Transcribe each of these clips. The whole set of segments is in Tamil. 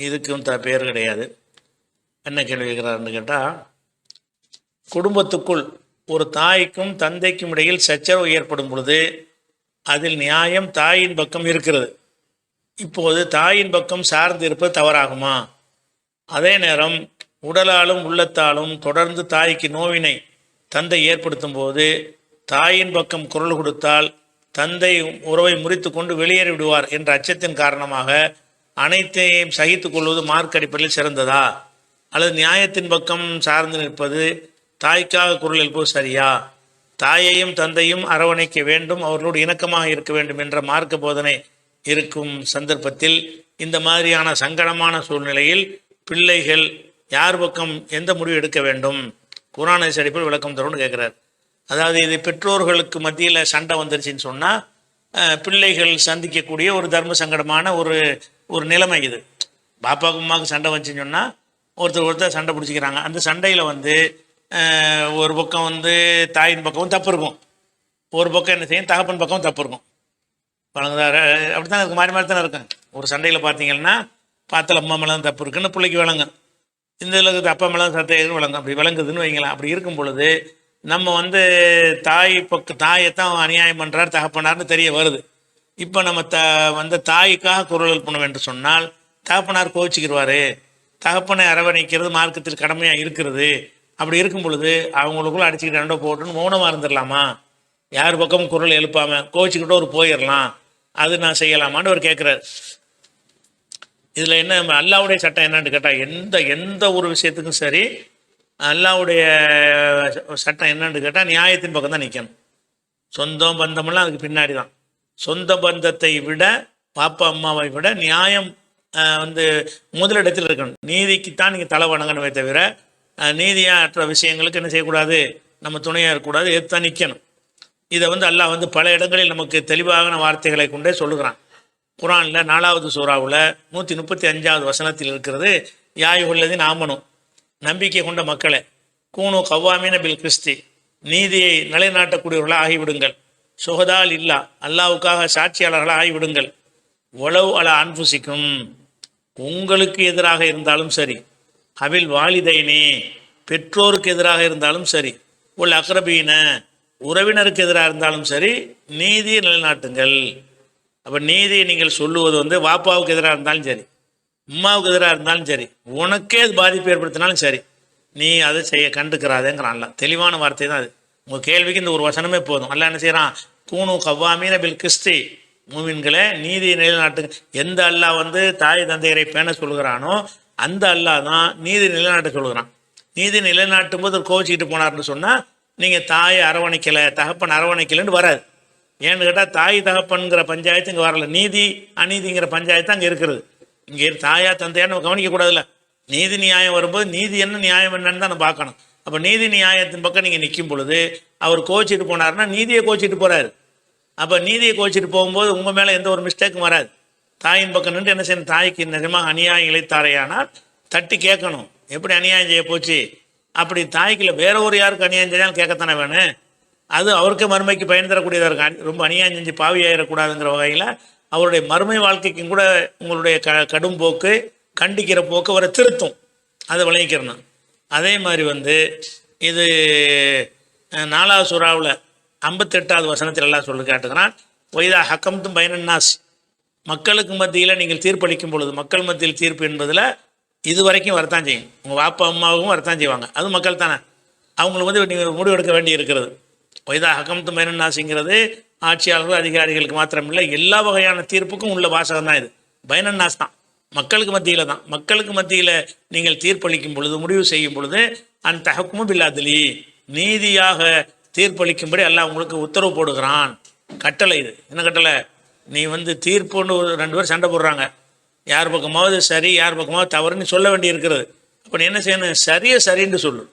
இதுக்கும் பேர் கிடையாது. என்ன கேள்வி கேட்குறாருன்னு கேட்டால், குடும்பத்துக்குள் ஒரு தாய்க்கும் தந்தைக்கும் இடையில் சச்சரவு ஏற்படும் பொழுது அதில் நியாயம் தாயின் பக்கம் இருக்கிறது. இப்போது தாயின் பக்கம் சார்ந்து இருப்பது தவறாகுமா? அதே நேரம் உடலாலும் உள்ளத்தாலும் தொடர்ந்து தாய்க்கு நோவினை தந்தை ஏற்படுத்தும் போது தாயின் பக்கம் குரல் கொடுத்தால் தந்தை உறவை முறித்து கொண்டு வெளியேறி விடுவார் என்ற அச்சத்தின் காரணமாக அனைத்தையும் சகித்து கொள்வது மார்க் அடிப்படையில் சிறந்ததா, அல்லது நியாயத்தின் பக்கம் சார்ந்து நிற்பது தாய்க்காக குரல் எழுப்பது சரியா? தாயையும் தந்தையும் அரவணைக்க வேண்டும், அவர்களோடு இணக்கமாக இருக்க வேண்டும் என்ற மார்க்க போதனை இருக்கும் சந்தர்ப்பத்தில் இந்த மாதிரியான சங்கடமான சூழ்நிலையில் பிள்ளைகள் யார் பக்கம் எந்த முடிவு எடுக்க வேண்டும்? குர்ஆன் ஹதீஸ் அடிப்படையில் விளக்கம் தரும்னு கேட்குறாரு. அதாவது இது பெற்றோர்களுக்கு மத்தியில் சண்டை வந்துருச்சுன்னு சொன்னால் பிள்ளைகள் சந்திக்கக்கூடிய ஒரு தர்ம சங்கடமான ஒரு நிலைமை இது. பாப்பாவுக்கு அம்மாவுக்கு சண்டை வந்துச்சுன்னு சொன்னால் ஒருத்தர் சண்டை பிடிச்சிக்கிறாங்க. அந்த சண்டையில் ஒரு பக்கம் தாயின் பக்கமும் தப்பு இருக்கும், ஒரு பக்கம் என்ன செய்யும் தகப்பன் பக்கமும் தப்பு இருக்கும். வழங்குதாரு அப்படி தான் இருக்கும், மாறி மாறி தானே இருக்கும். ஒரு சண்டையில் பார்த்தீங்கன்னா பார்த்தால் அம்மா மேலே தான் தப்பு இருக்குன்னு பிள்ளைக்கு விளங்கும், இந்த இதில் அப்பா மேலே சட்டை விளங்கும். அப்படி விளங்குதுன்னு வைங்களேன். அப்படி இருக்கும் பொழுது நம்ம தாயைத்தான் அநியாயம் பண்ணுறார் தகப்பனார்னு தெரிய வருது. இப்போ நம்ம தாய்க்காக குரல் எழுப்பணும் என்று சொன்னால் தகப்பனார் கோவிச்சுக்கிடுவார். தகப்பனை அரவணைக்கிறது மார்க்கத்தில் கடமையாக இருக்கிறது. அப்படி இருக்கும் பொழுது அவங்களுக்குள்ள அடிச்சுக்கிட்டு ரெண்டோ போட்டுன்னு மௌனமாக இருந்துடலாமா? யார் பக்கமும் குரல் எழுப்பாமல் கோவிச்சுக்கிட்டோ போயிடலாம், அது நான் செய்யலாமான்னு அவர் கேட்குறாரு. இதில் என்ன அல்லாவுடைய சட்டம் என்னன்னு கேட்டால் எந்த ஒரு விஷயத்துக்கும் சரி அல்லாவுடைய சட்டம் என்னன்னு கேட்டால் நியாயத்தின் பக்கம் தான் நிற்கணும். சொந்தம் பந்தமெல்லாம் அதுக்கு பின்னாடி தான். சொந்த பந்தத்தை விட பாப்பா அம்மாவை விட நியாயம் முதலிடத்தில் இருக்கணும். நீதிக்குத்தான் நீங்கள் தலை வணங்கணுமே தவிர நீதியற்ற விஷயங்களுக்கு என்ன செய்யக்கூடாது, நம்ம துணையாக இருக்கக்கூடாது, எதுதான் நிற்கணும். இதை அல்லாஹ் பல இடங்களில் நமக்கு தெளிவான வார்த்தைகளை கொண்டே சொல்லுகிறான். குர்ஆனில் 4வது சூறாவில் 135வது வசனத்தில் இருக்கிறது, யாயுல்லதீன ஆமனு, நம்பிக்கை கொண்ட மக்களே, கூனு கவ்வாமீன பில் கிறிஸ்தி, நீதியை நிலைநாட்டக்கூடியவர்களாக ஆகிவிடுங்கள், சுகதால் இல்லா, அல்லாவுக்காக சாட்சியாளர்களாக ஆகிவிடுங்கள், உளவு அல அன்புசிக்கும், உங்களுக்கு எதிராக இருந்தாலும் சரி, அவில் வாலிதைனே, பெற்றோருக்கு எதிராக இருந்தாலும் சரி, உள் அக்ரபீன, உறவினருக்கு எதிராக இருந்தாலும் சரி, நீதியை நிலைநாட்டுங்கள். அப்போ நீதியை நீங்கள் சொல்லுவது வாப்பாவுக்கு எதிராக இருந்தாலும் சரி, அம்மாவுக்கு எதிராக இருந்தாலும் சரி, உனக்கே அது பாதிப்பு ஏற்படுத்தினாலும் சரி, நீ அதை கண்டுக்கிறாதேங்கிறான். அல்ல தெளிவான வார்த்தை தான் அது. உங்கள் கேள்விக்கு இந்த ஒரு வசனமே போதும். அல்ல என்ன செய்கிறான், கூனு கவ்வாமீன பில் கிறிஸ்தி, மூமின்களே நீதியை நிலைநாட்டுங்க. எந்த அல்லாஹ் தாய் தந்தையரை பேண சொல்கிறானோ அந்த அல்லாஹ் தான் நீதி நிலைநாட்ட சொல்கிறான். நீதி நிலைநாட்டும் போது கோவிச்சுக்கிட்டு போனார்னு சொன்னால் நீங்கள் தாயை அரவணைக்கலை, தகப்பன் அரவணைக்கலைன்னு வராது. ஏன்னு கேட்டால் தாய் தகப்பன்கிற பஞ்சாயத்து இங்கே வரல, நீதி அநீதிங்கிற பஞ்சாயத்து அங்கே இருக்கிறது. இங்கே தாயா தந்தையா நம்ம கவனிக்கக்கூடாதுல்ல. நீதி நியாயம் வரும்போது நீதி என்ன நியாயம் என்னன்னு தான் நம்ம பார்க்கணும். அப்போ நீதி நியாயத்தின் பக்கம் நீங்கள் நிற்கும் பொழுது அவர் கோச்சிட்டு போனார்னா நீதியை கோச்சிட்டு போகிறாரு. அப்போ நீதியை கோச்சிட்டு போகும்போது உங்கள் மேலே எந்த ஒரு மிஸ்டேக்கும் வராது. தாயின் பக்கம் நின்று என்ன செய்யணும், தாய்க்கு நிஜமாக அநியாயம் இழைத்தாரையானால் தட்டி கேட்கணும், எப்படி அநியாயம் செய்ய போச்சு, அப்படி தாய்க்குள்ள வேற ஒரு யாருக்கு அநியாயம் செஞ்சாலும் கேட்கத்தானே வேணும். அது அவருக்கு மறுமைக்கு பயன் தரக்கூடியதாக இருக்கும். ரொம்ப அநியாயம் செஞ்சு பாவியாயிடக்கூடாதுங்கிற வகையில் அவருடைய மறுமை வாழ்க்கைக்கும் கூட உங்களுடைய கடும் போக்கு, கண்டிக்கிற போக்கு அவரை திருத்தும், அதை விளங்கிக்கிறணும். அதே மாதிரி இது 4வது சூறாவில் 58வது வசனத்தில் எல்லாம் சொல்லி காட்டுகிறான், ஒய்தா ஹக்கம்தும் பைனன்னாஸ், மக்களுக்கு மத்தியில் நீங்கள் தீர்ப்பளிக்கும் பொழுது, மக்கள் மத்தியில் தீர்ப்பு என்பதில் இது வரைக்கும் வரத்தான் செய்யும். உங்கள் வாப்பா அம்மாவுக்கும் வரத்தான் செய்வாங்க, அது மக்கள் தானே. அவங்களுக்கு நீங்கள் முடிவெடுக்க வேண்டி இருக்கிறது. ஒய்தா ஹக்கம்தும் பைனன்னாஸுங்கிறது ஆட்சியாளர்கள் அதிகாரிகளுக்கு மாத்திரமில்லை, எல்லா வகையான தீர்ப்புக்கும் உள்ள வாசகம் தான் இது. பைனன்னாஸ் தான், மக்களுக்கு மத்தியில் தான். மக்களுக்கு மத்தியில் நீங்கள் தீர்ப்பளிக்கும் பொழுது, முடிவு செய்யும் பொழுது, அந்த தஹக்குமு பில்லாதிலி, நீதியாக தீர்ப்பளிக்கும்படி அல்லாஹ் உங்களுக்கு உத்தரவு போடுகிறான். கட்டளை இது. என்ன கட்டளை? நீ தீர்ப்புன்னு 2 பேர் சண்டை போடுறாங்க, யார் பக்கமாவது சரி யார் பக்கமாவது தவறுன்னு சொல்ல வேண்டி இருக்கிறது. அப்போ நீ என்ன செய்யணும், சரியை சரின்னு சொல்லு,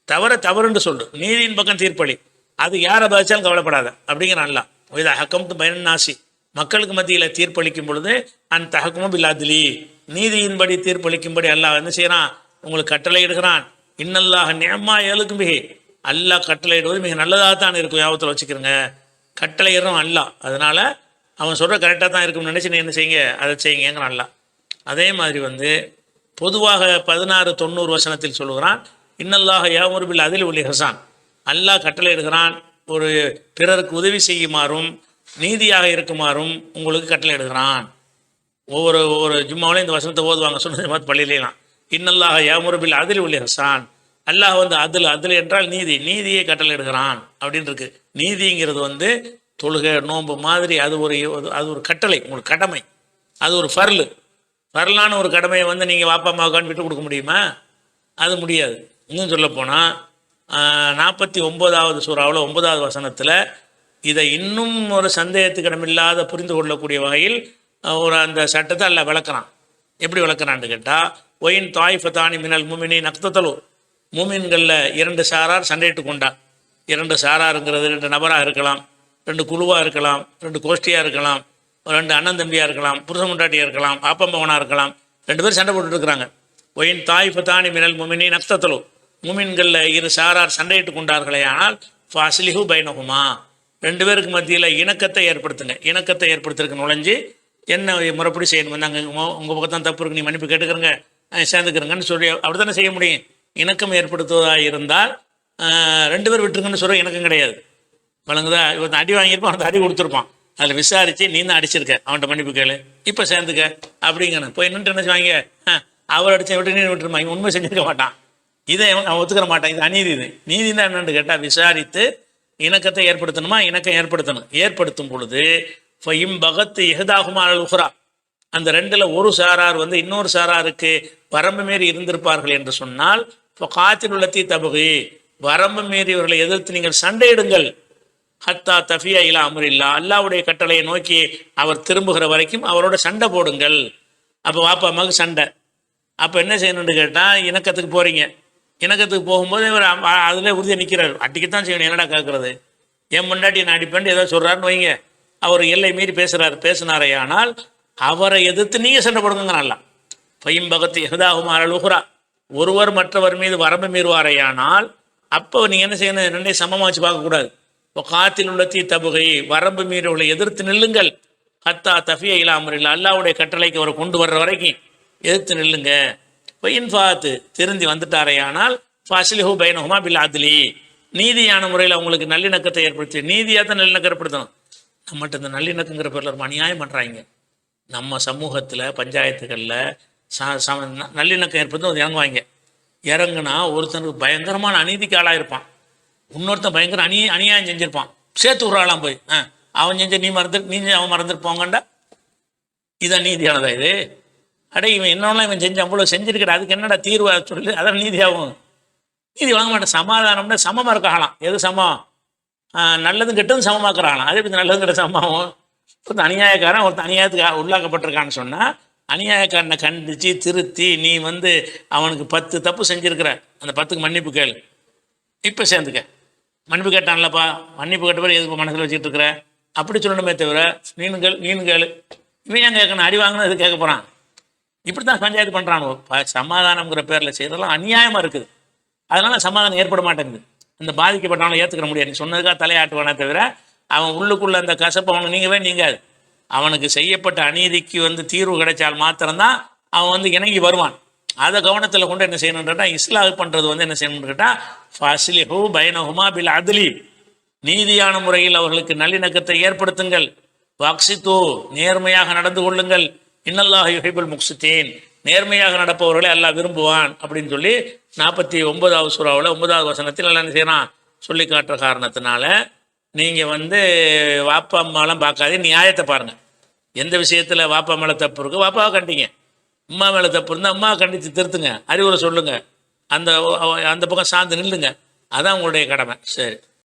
தவற தவறுன்னு சொல்லு, நீதியின் பக்கம் தீர்ப்பளி, அது யாரை பாதிச்சாலும் கவலைப்படாத அப்படிங்கிற அல்லாஹ். இதை ஹக்கம்து பைனன்னாசி, மக்களுக்கு மத்தியில் தீர்ப்பளிக்கும் பொழுது அந்த தஹக்குமு பில்லாதிலி, நீதியின்படி தீர்ப்பளிக்கும்படி அல்லாஹ் என்ன செய்யறான், உங்களுக்கு கட்டளை இடுகிறான். இன்னல்லாஹ் நிஅமா யலுக்கும் பிஹி, அல்லாஹ் கட்டளை இடுவது மிக நல்லதாக தான் இருக்கும், ஞாபகத்தில் வச்சுக்கிறங்க. கட்டளை இடுறோம் அல்லாஹ், அதனால அவன் சொல்கிற கரெக்டாக தான் இருக்கும்னு நினச்சி நீ என்ன செய்யுங்க, அதை செய்யுங்கிறான் அல்லாஹ். அதே மாதிரி வந்து பொதுவாக 16:90 வசனத்தில் சொல்லுகிறான், இன்னல்லாஹ யாமுரு பில் அதில் ஒலி ஹசான், அல்லாஹ் கட்டளையிடுகிறான் ஒரு பிறருக்கு உதவி செய்யுமாறும் நீதியாக இருக்குமாறும் உங்களுக்கு கட்டளையிடுகிறான். ஒவ்வொரு ஜும்மாவிலையும் இந்த வசனத்தை ஓதுவாங்க, சொன்னது மாதிரி பள்ளியிலாம். இன்னல்லாஹ யாமுரு பில் அதில் ஒலி ஹசான், அல்லாஹ் வந்து அதில் என்றால் நீதியை கட்டளையிடுகிறான் அப்படின்னு இருக்கு. நீதிங்கிறது வந்து தொழுகை நோன்பு மாதிரி அது ஒரு கட்டளை, உங்களுக்கு கடமை, அது ஒரு ஃபர்லான ஒரு கடமையை வந்து நீங்கள் வாப்பா அம்மாவுக்கான்னு விட்டு கொடுக்க முடியுமா? அது முடியாது. இன்னும் சொல்லப்போனால் 49வது சூறாவில் 9வது வசனத்தில் இதை இன்னும் ஒரு சந்தேகத்துக்கு இடமில்லாத புரிந்து கொள்ளக்கூடிய வகையில் அந்த சட்டத்தை அல்ல விளக்குறான். எப்படி விளக்குறான்னு கேட்டால், ஒயின் தாய்ஃபத்தானி மினல் முமினி நக்தத்தலு, மூமின்களில் 2 சாரார் சண்டையிட்டு கொண்டா. 2 சாராருங்கிறது 2 நபராக இருக்கலாம், 2 குழுவாக இருக்கலாம், 2 கோஷ்டியாக இருக்கலாம், 2 அண்ணன் தம்பியாக இருக்கலாம், புருஷ முண்டாட்டியாக இருக்கலாம், ஆப்பம்பவனாக இருக்கலாம். 2 பேர் சண்டை போட்டுட்டு இருக்கிறாங்க. ஒயின் தாய்ஃபத்தானி மினல் முமினி நக்தத்தலு, மூமின்களில் 2 சாரார் சண்டையிட்டு கொண்டார்களே ஆனால் ஃபாஸ்லிஹு பைனஹுமா, 2 பேருக்கு மத்தியில் இணக்கத்தை ஏற்படுத்துங்க. இணக்கத்தை ஏற்படுத்துறதுக்கு நுழைஞ்சு என்ன முறைப்படி செய்யணும், நாங்கள் உங்கள் பக்கம் தான் தப்பு இருக்கு, நீ மன்னிப்பு கேட்டுக்கிறங்க, சேர்ந்துக்கிறங்கன்னு சொல்லி அப்படி தானே செய்ய முடியும். இணக்கம் ஏற்படுத்துவதாக இருந்தால் 2 பேர் விட்டுருங்கன்னு சொல்கிற இணக்கம் கிடையாது. வழங்குதா? இவன் அடி வாங்கியிருப்பான், அந்த அடி கொடுத்துருப்பான், அதில் விசாரித்து நீ தான் அடிச்சிருக்க, அவன்கிட்ட மன்னிப்பு கேளு, இப்போ சேர்ந்துக்க அப்படிங்கணும். போய் நின்று என்ன செய்வாங்க, அவர் அடித்த விட்டு நீ விட்டுருமா, இவன் உண்மை செஞ்சுருக்க மாட்டான், இதை அவன் ஒத்துக்கிற மாட்டான், இது அநீதி. இது நீதி தான் என்னென்னு கேட்டால் விசாரித்து இணக்கத்தை ஏற்படுத்தணுமா, இணக்கம் ஏற்படுத்தணும். ஏற்படுத்தும் பொழுது ஃபைம் பகத்து எஹதாகுமால் உஹ்ரா, அந்த 2ல் ஒரு சாரார் வந்து இன்னொரு சாராருக்கு வரம்பு மீறி இருந்திருப்பார்கள் என்று சொன்னால் இப்போ காத்தில் உள்ளத்தி தபுகி, வரம்பு மீறியவர்களை எதிர்த்து நீங்கள் சண்டையிடுங்கள். ஹத்தா தஃபியா இலா அமரில்லா, அல்லாவுடைய கட்டளையை நோக்கி அவர் திரும்புகிற வரைக்கும் அவரோட சண்டை போடுங்கள். அப்போ வாப்பா அம்மாவுக்கு சண்டை. அப்போ என்ன செய்யணும்னு கேட்டால், இணக்கத்துக்கு போகிறீங்க, இணக்கத்துக்கு போகும்போது இவர் அதில் உறுதியாக நிற்கிறார், அடிக்கத்தான் செய்யணும், என்னடா கேட்குறது, என் முன்னாடி நான் அடிப்பேன் ஏதோ சொல்கிறாருன்னு வைங்க, அவர் எல்லை மீறி பேசினாரே ஆனால் அவரை எதிர்த்து நீங்கள் சண்டை போடுங்க. நல்லா பையும் பகத்து எஹதாகுமா அலுகுரா, ஒருவர் மற்றவர் மீது வரம்பு மீறுவாரையானால் அப்போ நீங்கள் என்ன செய்யணும், 2ஐயும் சமமாக வச்சு பார்க்கக்கூடாது. இப்போ காத்தில் உள்ளத்தி தபுகை, வரம்பு மீறவர்களை எதிர்த்து நில்லுங்கள். ஹத்தா தஃபியா இலா அமரில்லா, அல்லாவுடைய கட்டளைக்கு அவரை கொண்டு வர்ற வரைக்கும் எதிர்த்து நில்லுங்க. இப்போ இன்ஃபாத்து திருந்தி வந்துட்டாரையானால் ஃபாஸ்லிஹு பைனஹுமா பில் அத்லி, நீதியான முறையில் அவங்களுக்கு நல்லிணக்கத்தை ஏற்படுத்தி, நீதியாக தான் நல்லிணக்கம் ஏற்படுத்தணும். நம்மகிட்ட இந்த நல்லிணக்கங்கிற பேரில் ஒரு அநியாயம் பண்ணுறாங்க. நம்ம சமூகத்தில் பஞ்சாயத்துகளில் நல்லிணக்கம் ஏற்படுத்தும் இறங்குவாங்க. இறங்குனா ஒருத்தனுக்கு பயங்கரமான அநீதிக்கு ஆளாக இருப்பான், இன்னொருத்தன் பயங்கர அநியாயம் செஞ்சுருப்பான், சேர்த்து விட்றாளாம் போய், அவன் செஞ்ச நீ அவன் மறந்துருப்பாங்கண்டா, இதான் நீதியானதா இது? அடே இவன் என்னன்னா இவன் செஞ்சு அவ்வளோ செஞ்சுருக்கிற, அதுக்கு என்னடா தீர்வா சொல்லி அதான் நீதியாகும். நீதி வழங்க மாட்டேன். சமாதானம்னா சமமாக இருக்கலாம், எது சமம், நல்லதும் கெட்டதும் சமமாக்குறாங்களாம். அதே பற்றி நல்லதும் கெட்ட சமமாகும். ஒருத்தன் அநியாயக்காரன் ஒருத்தன் அநியாயத்துக்கு உள்ளாக்கப்பட்டிருக்கான்னு சொன்னால் அநியாயக்காரனை கண்டித்து திருத்தி நீ வந்து அவனுக்கு 10 தப்பு செஞ்சுருக்கிற, அந்த 10க்கு மன்னிப்பு கேளு, இப்போ சேர்ந்துக்க. மன்னிப்பு கேட்டான்லப்பா, மன்னிப்பு கேட்ட பேர் எதுக்கு மனசில் வச்சுட்டு இருக்கிற அப்படி சொல்லணுமே தவிர நீனு கேளு, இவன் ஏன் கேட்கணும், அடி வாங்கினா இது கேட்க போகிறான். இப்படி தான் பஞ்சாயத்து பண்ணுறானோ. சமாதானங்கிற பேரில் செய்கிறதெல்லாம் அநியாயமாக இருக்குது. அதனால் சமாதானம் ஏற்பட மாட்டேங்குது. அந்த பாதிக்கப்பட்டவனை ஏற்றுக்கிற முடியாது. நீ சொன்னதுக்காக தலையாட்டுவானே தவிர அவன் உள்ளுக்குள்ளே அந்த கசப்பு அவனுக்கு நீங்காது. அவனுக்கு செய்யப்பட்ட அநீதிக்கு வந்து தீர்வு கிடைச்சால் மாத்திரம்தான் அவன் வந்து இணங்கி வருவான். அதை கவனத்தில் கொண்டு என்ன செய்யணுன்றா, இஸ்லாஹ் பண்ணுறது வந்து என்ன செய்யணும்னு கேட்டால் ஃபாஸ்லிஹு பைனஹுமா பில் அத்லி, நீதியான முறையில் அவர்களுக்கு நல்லிணக்கத்தை ஏற்படுத்துங்கள். வக்சித்து, நேர்மையாக நடந்து கொள்ளுங்கள். இன்னல்லாஹ் யுஹிப்புல் முக்சித்தீன், நேர்மையாக நடப்பவர்களை அல்லாஹ் விரும்புவான் அப்படின்னு சொல்லி 49வது சூறாவில் 9வது வசனத்தில் எல்லாம் என்ன செய்யறான் சொல்லி காட்டுற காரணத்தினால நீங்கள் வந்து வாப்பா அம்மாலாம் பார்க்காதே, நியாயத்தை பாருங்கள். எந்த விஷயத்தில் வாப்பா மேலே தப்பு இருக்குது வாப்பாவை கண்டிங்க, அம்மா மேலே தப்பு இருந்தால் அம்மாவை கண்டித்து திருத்துங்க, அறிவுரை சொல்லுங்கள், அந்த பக்கம் சார்ந்து நில்லுங்க. அதான் உங்களுடைய கடமை. சரி.